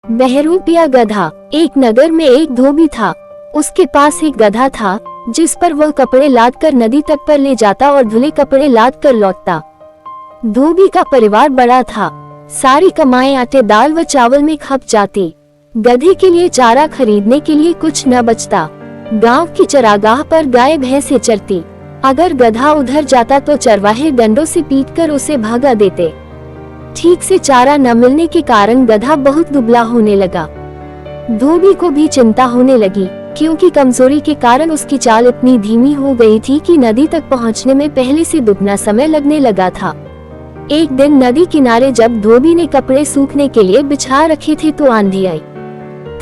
बहरूपिया गधा। एक नगर में एक धोबी था। उसके पास एक गधा था जिस पर वह कपड़े लाद कर नदी तट पर ले जाता और धुले कपड़े लाद कर लौटता। धोबी का परिवार बड़ा था। सारी कमाई आटे दाल व चावल में खप जाती। गधे के लिए चारा खरीदने के लिए कुछ न बचता। गांव की चरागाह पर गाय भैंसें चरती। अगर गधा उधर जाता तो चरवाहे डंडों से पीटकर उसे भगा देते। ठीक से चारा न मिलने के कारण गधा बहुत दुबला होने लगा। धोबी को भी चिंता होने लगी, क्योंकि कमजोरी के कारण उसकी चाल इतनी धीमी हो गई थी कि नदी तक पहुंचने में पहले से दुगना समय लगने लगा था। एक दिन नदी किनारे जब धोबी ने कपड़े सूखने के लिए बिछा रखे थे तो आंधी आई।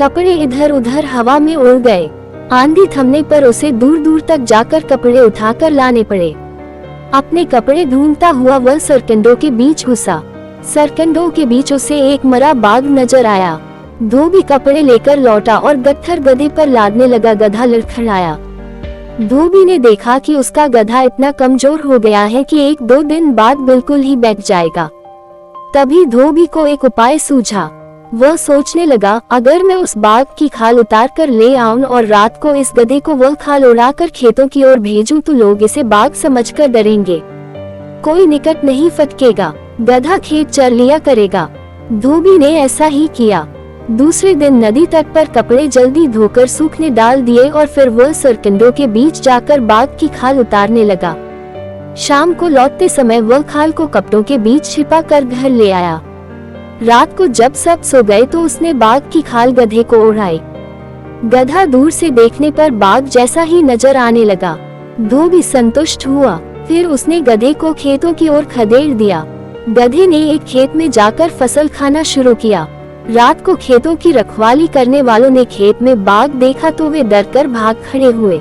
कपड़े इधर उधर हवा में उड़ गए। आंधी थमने पर उसे दूर दूर तक जाकर कपड़े उठाकर लाने पड़े। अपने कपड़े ढूंढता हुआ वह सरकंडों के बीच घुसा। सरकंडों के बीच उसे एक मरा बाघ नजर आया। धोबी कपड़े लेकर लौटा और गट्ठर गधे पर लादने लगा। गधा लड़खड़ाया। धोबी ने देखा कि उसका गधा इतना कमजोर हो गया है कि एक दो दिन बाद बिल्कुल ही बैठ जाएगा। तभी धोबी को एक उपाय सूझा। वह सोचने लगा, अगर मैं उस बाघ की खाल उतार कर ले आऊं और रात को इस गधे को वह खाल उड़ाकर खेतों की ओर भेजूं तो लोग इसे बाघ समझकर डरेंगे। कोई निकट नहीं फटकेगा। गधा खेत चर लिया करेगा। धोबी ने ऐसा ही किया। दूसरे दिन नदी तट पर कपड़े जल्दी धोकर सूखने डाल दिए और फिर वह सरकंडों के बीच जाकर बाघ की खाल उतारने लगा। शाम को लौटते समय वह खाल को कपड़ों के बीच छिपा कर घर ले आया। रात को जब सब सो गए तो उसने बाघ की खाल गधे को ओढ़ाई। गधा दूर से देखने पर बाघ जैसा ही नजर आने लगा। धोबी संतुष्ट हुआ। फिर उसने गधे को खेतों की ओर खदेड़ दिया। गधे ने एक खेत में जाकर फसल खाना शुरू किया। रात को खेतों की रखवाली करने वालों ने खेत में बाघ देखा तो वे डरकर भाग खड़े हुए।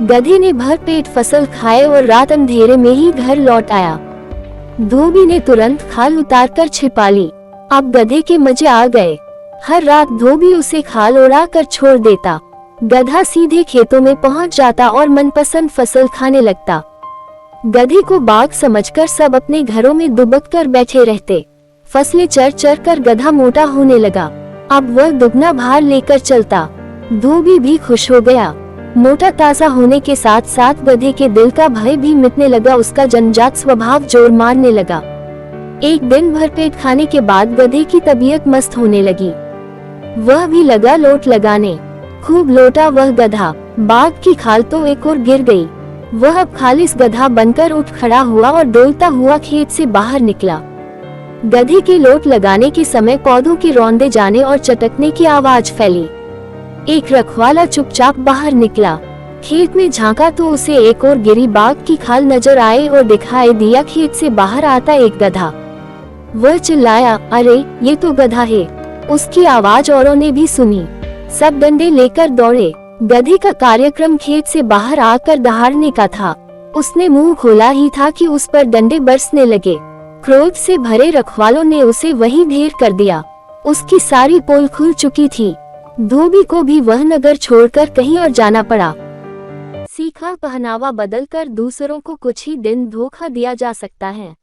गधे ने भर पेट फसल खाए और रात अंधेरे में ही घर लौट आया। धोबी ने तुरंत खाल उतारकर छिपा ली। अब गधे के मजे आ गए। हर रात धोबी उसे खाल उड़ा कर छोड़ देता। गधा सीधे खेतों में पहुंच जाता और मनपसंद फसल खाने लगता। गधे को बाघ समझकर सब अपने घरों में दुबक कर बैठे रहते। फसलें चर चर कर गधा मोटा होने लगा। अब वह दुगना भार लेकर चलता। धोबी भी खुश हो गया। मोटा ताजा होने के साथ साथ गधे के दिल का भय भी मिटने लगा। उसका जन्मजात स्वभाव जोर मारने लगा। एक दिन भर पेट खाने के बाद गधे की तबीयत मस्त होने लगी। वह भी लगा लोट लगाने। खूब लोटा वह गधा। बाघ की खाल तो एक और गिर गई। वह अब खालिस गधा बनकर उठ खड़ा हुआ और डोलता हुआ खेत से बाहर निकला। गधे के लोट लगाने के समय पौधों के रौंदे जाने और चटकने की आवाज फैली। एक रखवाला चुपचाप बाहर निकला। खेत में झांका तो उसे एक और गिरी बाघ की खाल नजर आए और दिखाई दिया खेत से बाहर आता एक गधा। वह चिल्लाया, अरे ये तो गधा है। उसकी आवाज औरों ने भी सुनी। सब डंडे लेकर दौड़े। गधे का कार्यक्रम खेत से बाहर आकर दहाड़ने का था। उसने मुंह खोला ही था कि उस पर डंडे बरसने लगे। क्रोध से भरे रखवालों ने उसे वहीं ढेर कर दिया। उसकी सारी पोल खुल चुकी थी। धोबी को भी वह नगर छोड़कर कहीं और जाना पड़ा। सीखा, पहनावा बदलकर दूसरों को कुछ ही दिन धोखा दिया जा सकता है,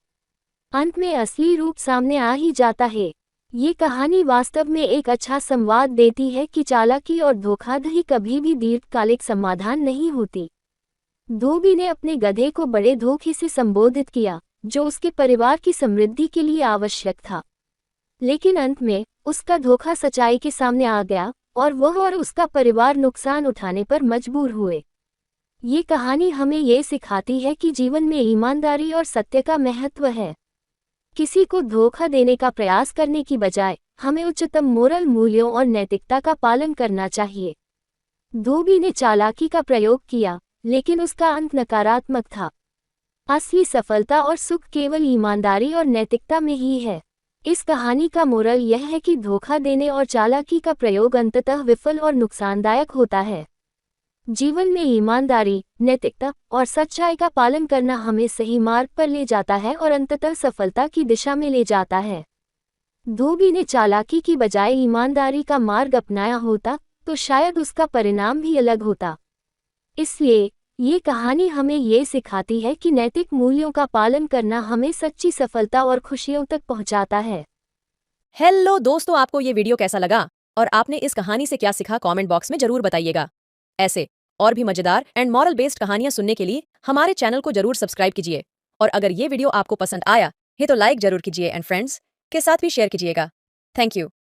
अंत में असली रूप सामने आ ही जाता है। ये कहानी वास्तव में एक अच्छा संवाद देती है कि चालाकी और धोखाधड़ी कभी भी दीर्घकालिक समाधान नहीं होती। धोबी ने अपने गधे को बड़े धोखे से संबोधित किया, जो उसके परिवार की समृद्धि के लिए आवश्यक था। लेकिन अंत में उसका धोखा सच्चाई के सामने आ गया और वह और उसका परिवार नुकसान उठाने पर मजबूर हुए। ये कहानी हमें ये सिखाती है कि जीवन में ईमानदारी और सत्य का महत्व है। किसी को धोखा देने का प्रयास करने की बजाय हमें उच्चतम मोरल मूल्यों और नैतिकता का पालन करना चाहिए। धोबी ने चालाकी का प्रयोग किया, लेकिन उसका अंत नकारात्मक था। असली सफलता और सुख केवल ईमानदारी और नैतिकता में ही है। इस कहानी का मोरल यह है कि धोखा देने और चालाकी का प्रयोग अंततः विफल और नुकसानदायक होता है। जीवन में ईमानदारी, नैतिकता और सच्चाई का पालन करना हमें सही मार्ग पर ले जाता है और अंततः सफलता की दिशा में ले जाता है। धोबी ने चालाकी की बजाय ईमानदारी का मार्ग अपनाया होता तो शायद उसका परिणाम भी अलग होता। इसलिए ये कहानी हमें ये सिखाती है कि नैतिक मूल्यों का पालन करना हमें सच्ची सफलता और खुशियों तक पहुंचाता है। हेलो दोस्तों, आपको ये वीडियो कैसा लगा और आपने इस कहानी से क्या सीखा कमेंट बॉक्स में जरूर बताइएगा। ऐसे और भी मजेदार एंड मॉरल बेस्ड कहानियां सुनने के लिए हमारे चैनल को जरूर सब्सक्राइब कीजिए और अगर ये वीडियो आपको पसंद आया है तो लाइक जरूर कीजिए एंड फ्रेंड्स के साथ भी शेयर कीजिएगा। Thank you.